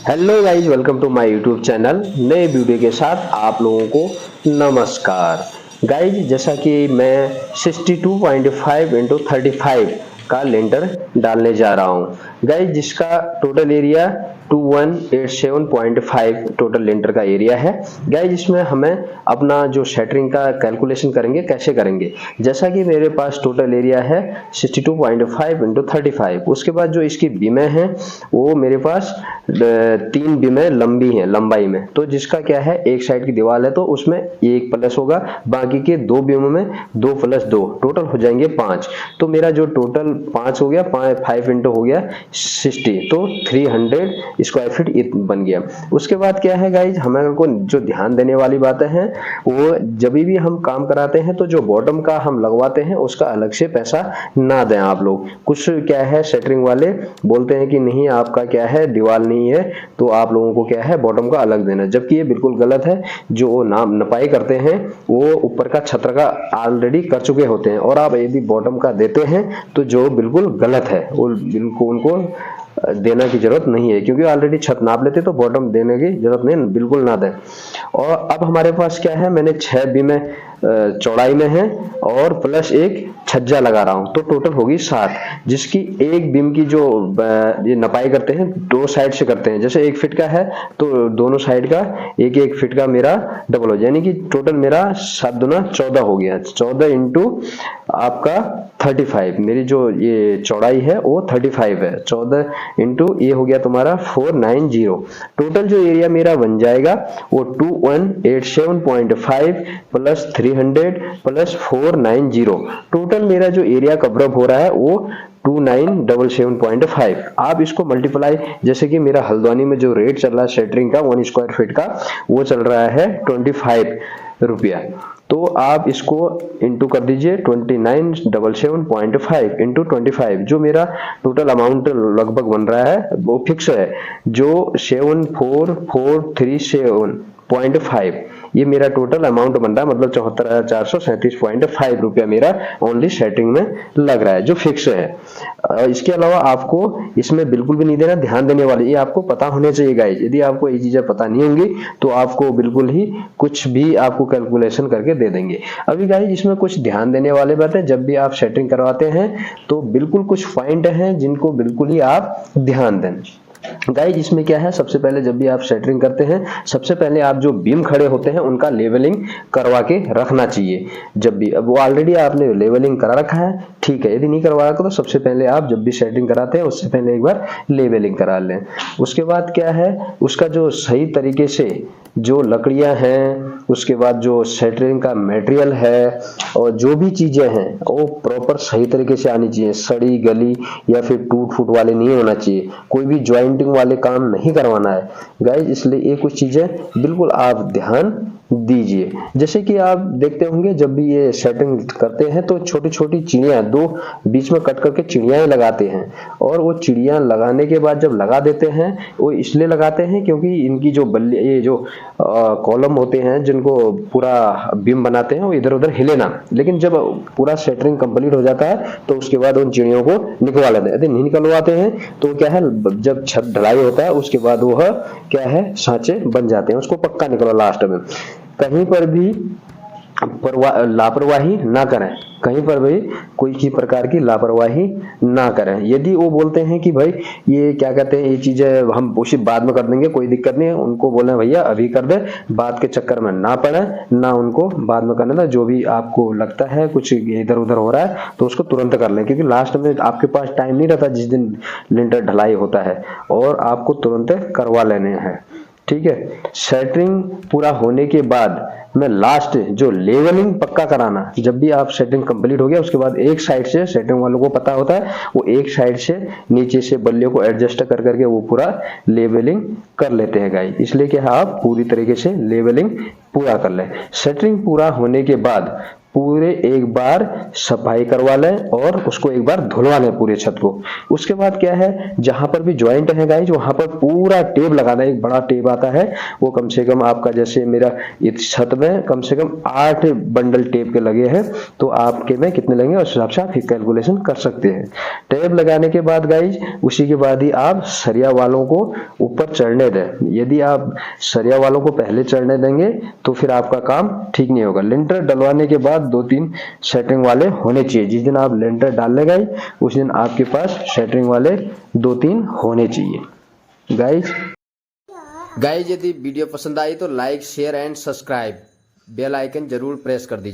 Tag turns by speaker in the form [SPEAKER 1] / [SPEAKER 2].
[SPEAKER 1] Hello guys, welcome to my YouTube channel. नए video के साथ आप लोगों को नमस्कार। गाइज, जैसा कि मैं 62.5 इंटू 35 का लेंटर डालने जा रहा हूँ गाइज, जिसका टोटल एरिया 2187.5 टोटल लेंटर का एरिया है गाइज। इसमें हमें अपना जो शटरिंग का कैलकुलेशन करेंगे, कैसे करेंगे। जैसा कि मेरे पास टोटल एरिया है 62.5 इंटू 35। उसके बाद जो इसकी बीमें हैं वो मेरे पास 3 बीमें लंबी हैं लंबाई में। तो जिसका क्या है, एक साइड की दीवार है तो उसमें 1 प्लस होगा, बाकी के 2 बीमों में 2 प्लस 2 टोटल हो जाएंगे 5। तो मेरा जो टोटल 5 हो गया, 5 इंटू हो गया 60, तो 300 स्क्वायर फीट बन गया। उसके बाद क्या है गाइज, हमारे को जो ध्यान देने वाली बातें हैं वो जब भी हम काम कराते हैं तो जो बॉटम का हम लगवाते हैं उसका अलग से पैसा ना दें आप लोग। कुछ क्या है, शटरिंग वाले बोलते हैं कि नहीं आपका क्या है दीवार नहीं है तो आप लोगों को क्या है बॉटम का अलग देना, जबकि ये बिल्कुल गलत है। जो नाम नपाई करते हैं वो ऊपर का छत्र का ऑलरेडी कर चुके होते हैं, और आप यदि बॉटम का देते हैं तो जो बिल्कुल गलत है, वो बिल्कुल उनको देना की जरूरत नहीं है, क्योंकि ऑलरेडी छत नाप लेते तो बॉटम देने की जरूरत नहीं, बिल्कुल ना दें। और अब हमारे पास क्या है, मैंने 6 बीमें चौड़ाई में है और प्लस एक छज्जा लगा रहा हूं, तो टोटल होगी 7, जिसकी एक बीम की जो ये नपाई करते हैं 2 साइड से करते हैं। जैसे 1 फीट का है तो दोनों साइड का 1-1 फीट का मेरा डबल हो, यानी कि टोटल मेरा 7 दूना 14 हो गया। 14 इंटू आपका 35, मेरी जो ये चौड़ाई है वो 35 है। 14 इंटू ये हो गया तुम्हारा 490। टोटल जो एरिया मेरा बन जाएगा वो 2187.5 प्लस 300 प्लस 490। टोटल मेरा जो एरिया कवरअप हो रहा है वो 2977.5। आप इसको मल्टीप्लाई, जैसे कि मेरा हल्द्वानी में जो रेट चल रहा है शटरिंग का 1 स्क्वायर फीट का, वो चल रहा है 25 रुपया। तो आप इसको इंटू कर दीजिए 2977.5 इंटू 25। जो मेरा टोटल अमाउंट लगभग बन रहा है वो फिक्स है, जो 74437.5 ये मेरा टोटल अमाउंट बन रहा है, मतलब 74,437.5 रुपया मेरा ओनली सेटिंग में लग रहा है, जो फिक्स है। इसके अलावा आपको इसमें बिल्कुल भी नहीं देना, ध्यान देने वाले ये आपको पता होने चाहिए गाइज। यदि आपको ये चीजें पता नहीं होंगी तो आपको बिल्कुल ही कुछ भी आपको कैलकुलेशन करके दे देंगे। अभी गाइज इसमें कुछ ध्यान देने वाले बात है, जब भी आप सेटिंग करवाते हैं तो बिल्कुल कुछ पॉइंट हैं जिनको बिल्कुल ही आप ध्यान दें। गाइज इसमें क्या है, सबसे पहले जब भी आप सेटरिंग करते हैं सबसे पहले आप जो बीम खड़े होते हैं उनका लेवलिंग करवा के रखना चाहिए। जब भी अब वो ऑलरेडी आपने लेवलिंग करा रखा है ठीक है, यदि नहीं करवा रखा तो सबसे पहले आप जब भी सेटिंग कराते हैं उससे पहले एक बार लेवलिंग करा लें। उसके बाद क्या है, उसका जो सही तरीके से जो लकड़ियां हैं, उसके बाद जो सेटरिंग का मटेरियल है और जो भी चीजें हैं वो प्रॉपर सही तरीके से आनी चाहिए। सड़ी गली या फिर टूट फूट वाले नहीं होना चाहिए, कोई भी ज्वाइंटिंग वाले काम नहीं करवाना है गाइज। इसलिए ये कुछ चीजें बिल्कुल आप ध्यान दीजिए। जैसे कि आप देखते होंगे जब भी ये सेटिंग करते हैं तो छोटी छोटी चिड़ियां 2 बीच में कट करके चिड़ियां लगाते हैं, और वो चिड़ियां लगाने के बाद जब लगा देते हैं वो इसलिए लगाते हैं क्योंकि इनकी जो बल्ली ये जो कॉलम होते हैं जिनको पूरा बीम बनाते हैं वो इधर उधर हिले ना। लेकिन जब पूरा सेटरिंग कंप्लीट हो जाता है तो उसके बाद उन चिड़ियों को निकलवा लेते हैं। यदि नहीं निकलवाते हैं तो क्या है, जब छत ढलाई होता है उसके बाद वह क्या है सांचे बन जाते हैं, उसको पक्का निकलवा लास्ट में। कहीं पर भी लापरवाही ना करें, कहीं पर भी कोई की प्रकार की लापरवाही ना करें। यदि वो बोलते हैं कि भाई ये क्या कहते हैं ये चीजें हम उसी बाद में कर देंगे, कोई दिक्कत नहीं है, उनको बोले भैया अभी कर दे, बात के चक्कर में ना पड़े, ना उनको बाद में करने दें। जो भी आपको लगता है कुछ इधर उधर हो रहा है तो उसको तुरंत कर लें, क्योंकि लास्ट में आपके पास टाइम नहीं रहता जिस दिन लिंटर ढलाई होता है, और आपको तुरंत करवा लेने हैं। ठीक है, सेटरिंग पूरा होने के बाद मैं लास्ट जो लेवलिंग पक्का कराना, जब भी आप सेटिंग कंप्लीट हो गया उसके बाद एक साइड से, सेटिंग वालों को पता होता है वो एक साइड से नीचे से बल्लियों को एडजस्ट कर करके वो पूरा लेवलिंग कर लेते हैं गाइस। इसलिए कि आप पूरी तरीके से लेवलिंग पूरा कर लें। सेटरिंग पूरा होने के बाद पूरे एक बार सफाई करवा लें और उसको एक बार धुलवा लें पूरे छत को। उसके बाद क्या है, जहां पर भी ज्वाइंट है गाइज वहां पर पूरा टेप लगाना है। एक बड़ा टेप आता है, वो कम से कम आपका, जैसे मेरा इस छत में कम से कम 8 बंडल टेप के लगे हैं, तो आपके में कितने लगेंगे उस हिसाब से आप कैलकुलेशन कर सकते हैं। टेप लगाने के बाद गाइज उसी के बाद ही आप सरिया वालों को ऊपर चढ़ने दें। यदि आप सरिया वालों को पहले चढ़ने देंगे तो फिर आपका काम ठीक नहीं होगा। लिंटर डलवाने के बाद 2-3 सेटरिंग वाले होने चाहिए। जिस दिन आप लिंटर डाल लेंगे उस दिन आपके पास सेटरिंग वाले 2-3 होने चाहिए। गाइज यदि वीडियो पसंद आई तो like share and subscribe, bell icon जरूर प्रेस कर दीजिए।